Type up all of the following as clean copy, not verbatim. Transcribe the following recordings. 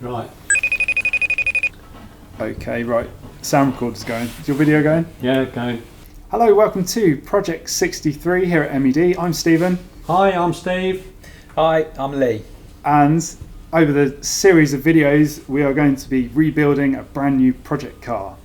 Right. Okay, right. Sound recorder's going. Is your video going? Yeah, going. Hello, welcome to Project 63 here at MED. I'm Stephen. Hi, I'm Steve. Hi, I'm Lee. And over the series of videos, we are going to be rebuilding a brand new project car.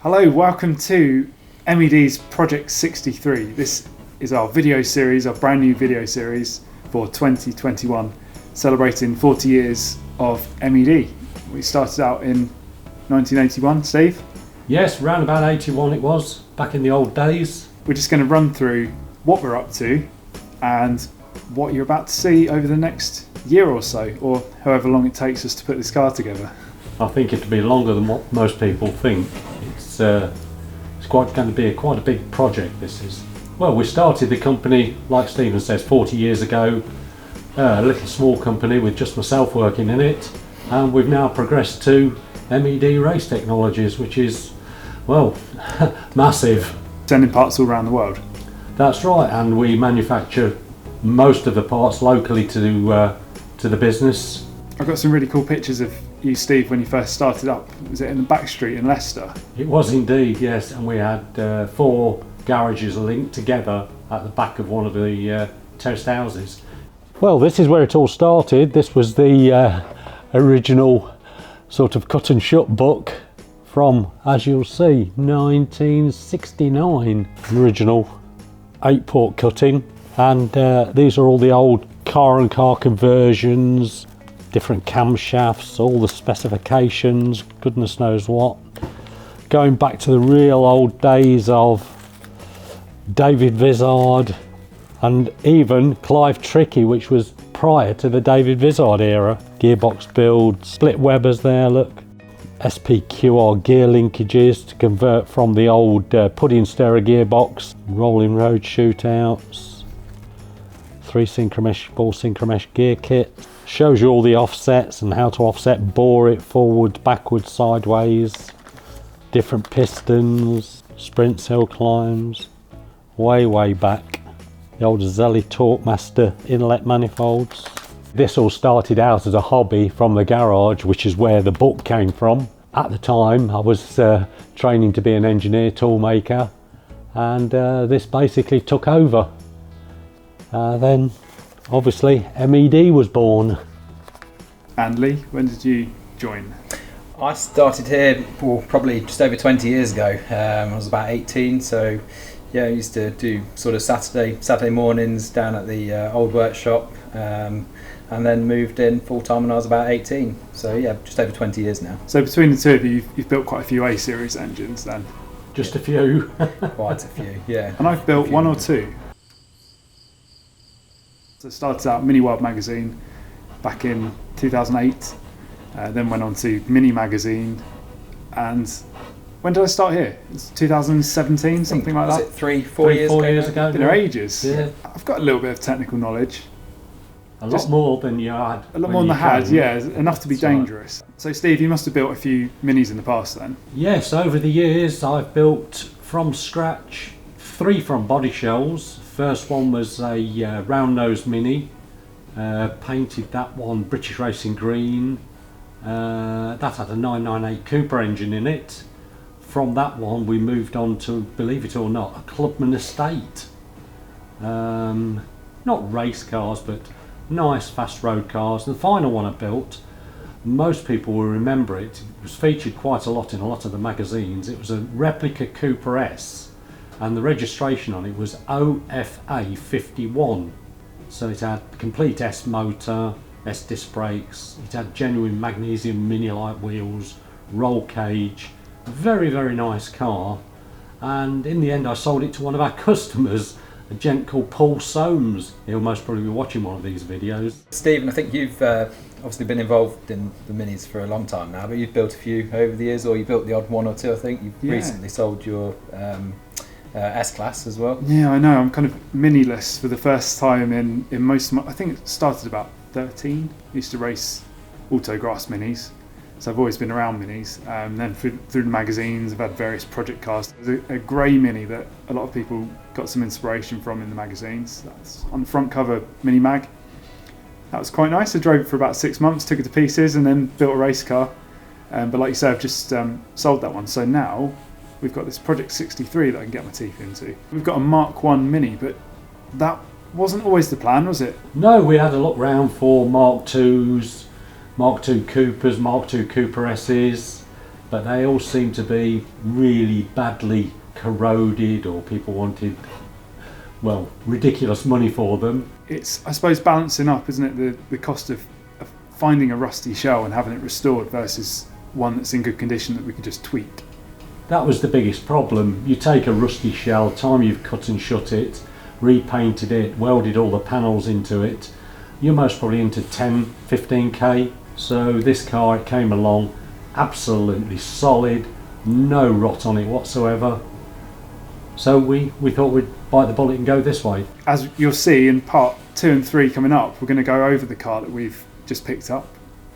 Hello, welcome to MED's Project 63. This is our video series, our brand new video series for 2021, celebrating 40 years of MED. We started out in 1981, Steve? Yes, round about 81 it was, back in the old days. We're just going to run through what we're up to and what you're about to see over the next year or so, or however long it takes us to put this car together. I think it'll be longer than what most people think. It's quite going to be quite a big project, this is. Well, we started the company, like Stephen says, 40 years ago. A little small company with just myself working in it. And we've now progressed to MED Race Technologies, which is, well, massive. Sending parts all around the world. That's right, and we manufacture most of the parts locally to the business. I've got some really cool pictures of you, Steve, when you first started up. Was it in the back street in Leicester? It was indeed, yes, and we had 4 garages linked together at the back of one of the terraced houses. Well, this is where it all started. This was the original sort of cut and shut book from, as you'll see, 1969. Original 8-port cutting, and these are all the old car and car conversions, different camshafts, all the specifications, goodness knows what. Going back to the real old days of David Vizard and even Clive Trickey, which was prior to the David Vizard era. Gearbox builds, split Webers there, look. SPQR gear linkages to convert from the old pudding stirrer gearbox. Rolling road shootouts. 3 synchromesh, 4 synchromesh gear kit. Shows you all the offsets and how to offset, bore it forwards, backwards, sideways, different pistons, sprint hill climbs, way back. The old Zelly Torquemaster inlet manifolds. This all started out as a hobby from the garage, which is where the book came from. At the time I was training to be an engineer toolmaker, and this basically took over. Then obviously MED was born. And Lee, when did you join? I started here probably just over 20 years ago. I was about 18, so yeah, I used to do sort of Saturday mornings down at the old workshop, and then moved in full time when I was about 18. So yeah, just over 20 years now. So between the two of you, you've built quite a few A-series engines then? Just a few. Quite a few, yeah. And I've built 1 or 2. So I started out Mini World magazine back in 2008, then went on to Mini magazine, and when did I start here? It's 2017, something like that. Was it 4 years ago? Been there ages. Yeah. I've got a little bit of technical knowledge. A lot more than you had. A lot more than I had, yeah, enough to be dangerous. So Steve, you must have built a few Minis in the past then? Yes, over the years I've built from scratch 3 from body shells. First one was a round nose Mini, painted that one British Racing green. That had a 998 Cooper engine in it. From that one we moved on to, believe it or not, a Clubman Estate. Not race cars, but nice fast road cars. And the final one I built, most people will remember it. It was featured quite a lot in a lot of the magazines. It was a replica Cooper S, and the registration on it was OFA 51. So it had complete S motor, S disc brakes, it had genuine magnesium mini light wheels, roll cage, very nice car. And in the end I sold it to one of our customers, a gent called Paul Soames. He'll most probably be watching one of these videos. Stephen, I think you've obviously been involved in the Minis for a long time now, but you've built a few over the years, or you built the odd one or two, I think. You've recently sold your S-Class as well. Yeah, I know. I'm kind of Mini-less for the first time in most of my... I think it started about 13. Used to race autograss Minis. So I've always been around Minis. Then through the magazines, I've had various project cars. There's a grey Mini that a lot of people got some inspiration from in the magazines. That's on the front cover, Mini Mag. That was quite nice. I drove it for about 6 months, took it to pieces, and then built a race car. But like you say, I've just sold that one. So now we've got this Project 63 that I can get my teeth into. We've got a Mk1 Mini, but that wasn't always the plan, was it? No, we had a look round for Mark IIs, Mark II Coopers, Mark II Cooper S's, but they all seem to be really badly corroded, or people wanted, well, ridiculous money for them. It's, I suppose, balancing up, isn't it, the cost of finding a rusty shell and having it restored versus one that's in good condition that we can just tweak. That was the biggest problem. You take a rusty shell, time you've cut and shut it, repainted it, welded all the panels into it, you're most probably into 10, 15k. So this car, it came along absolutely solid, no rot on it whatsoever. So we thought we'd bite the bullet and go this way. As you'll see in part 2 and 3 coming up, we're going to go over the car that we've just picked up.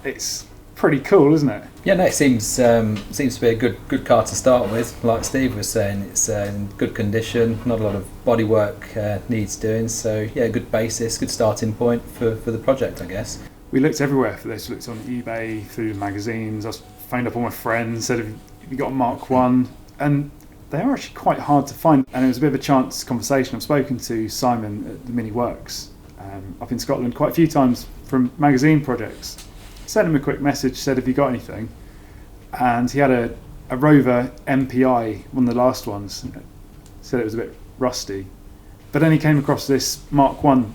It's pretty cool, isn't it? Yeah, no, it seems to be a good car to start with. Like Steve was saying, it's in good condition, not a lot of bodywork needs doing. So yeah, good basis, good starting point for the project, I guess. We looked everywhere for this. We looked on eBay, through magazines. I phoned up all my friends, said, have you got a Mark 1? And they are actually quite hard to find. And it was a bit of a chance conversation. I've spoken to Simon at the Mini Works up in Scotland quite a few times from magazine projects. Sent him a quick message, said, have you got anything? And he had a Rover MPI, one of the last ones. Said it was a bit rusty. But then he came across this Mark 1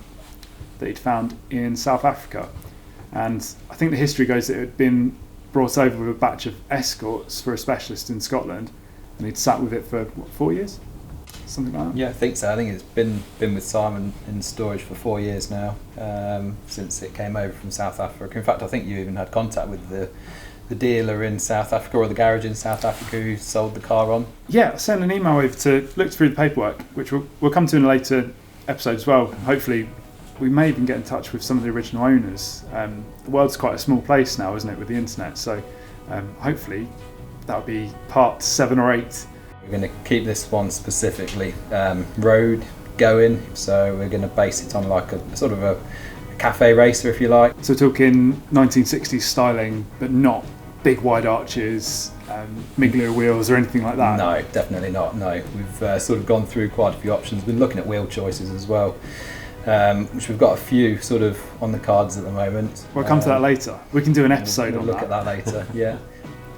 that he'd found in South Africa. And I think the history goes that it had been brought over with a batch of escorts for a specialist in Scotland, and he'd sat with it for, 4 years? Something like that? Yeah, I think so. I think it's been with Simon in storage for 4 years now, since it came over from South Africa. In fact, I think you even had contact with the dealer in South Africa, or the garage in South Africa who sold the car on. Yeah, I sent an email over to look through the paperwork, which we'll come to in a later episode as well. Hopefully we may even get in touch with some of the original owners. The world's quite a small place now, isn't it, with the internet? So hopefully that'll be part 7 or 8. We're going to keep this one specifically road going, so we're going to base it on like a sort of a cafe racer, if you like. So we're talking 1960s styling, but not big wide arches, Miglia wheels or anything like that? No, definitely not, no. We've sort of gone through quite a few options. We've been looking at wheel choices as well, which we've got a few sort of on the cards at the moment. We'll come to that later. We can do an episode we'll on look that. at that later, yeah.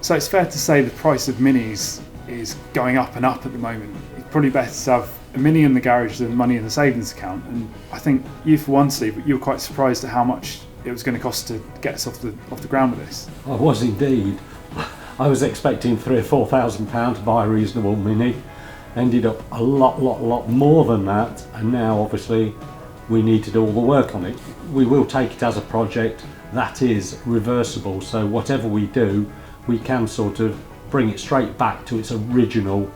So it's fair to say the price of Minis is going up and up at the moment. It's probably better to have a Mini in the garage than money in the savings account. And I think you, for one, Steve, you were quite surprised at how much it was going to cost to get us off the ground with this. I was indeed. I was expecting £3,000 or £4,000 to buy a reasonable Mini. Ended up a lot more than that, and now obviously we need to do all the work on it. We will take it as a project that is reversible, so whatever we do, we can sort of bring it straight back to its original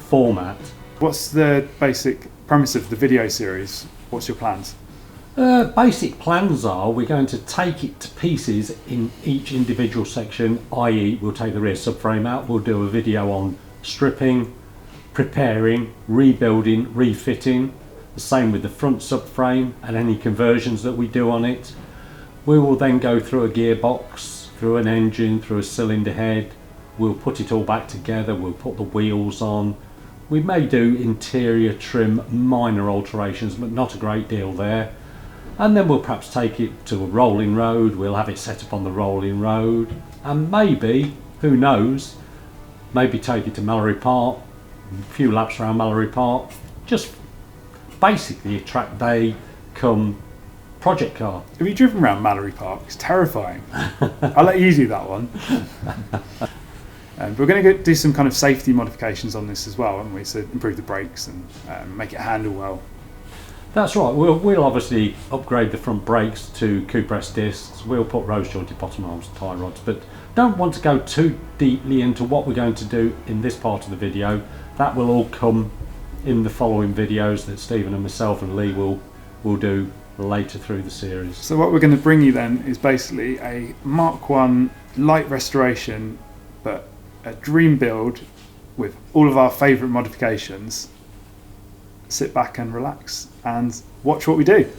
format. What's the basic premise of the video series? What's your plans? Basic plans are we're going to take it to pieces in each individual section, i.e. we'll take the rear subframe out, we'll do a video on stripping, preparing, rebuilding, refitting, the same with the front subframe and any conversions that we do on it. We will then go through a gearbox, through an engine, through a cylinder head, we'll put it all back together, we'll put the wheels on. We may do interior trim, minor alterations, but not a great deal there. And then we'll perhaps take it to a rolling road, we'll have it set up on the rolling road, and maybe, who knows, maybe take it to Mallory Park, a few laps around Mallory Park, just basically a track day come project car. Have you driven around Mallory Park? It's terrifying. I'll let you do that one. We're going to do some kind of safety modifications on this as well, haven't we? So improve the brakes and make it handle well. That's right. We'll obviously upgrade the front brakes to Q-press discs. We'll put rose jointed bottom arms, tie rods, but don't want to go too deeply into what we're going to do in this part of the video. That will all come in the following videos that Stephen and myself and Lee will do later through the series. So what we're going to bring you then is basically a Mk1 light restoration, but a dream build with all of our favourite modifications. Sit back and relax and watch what we do.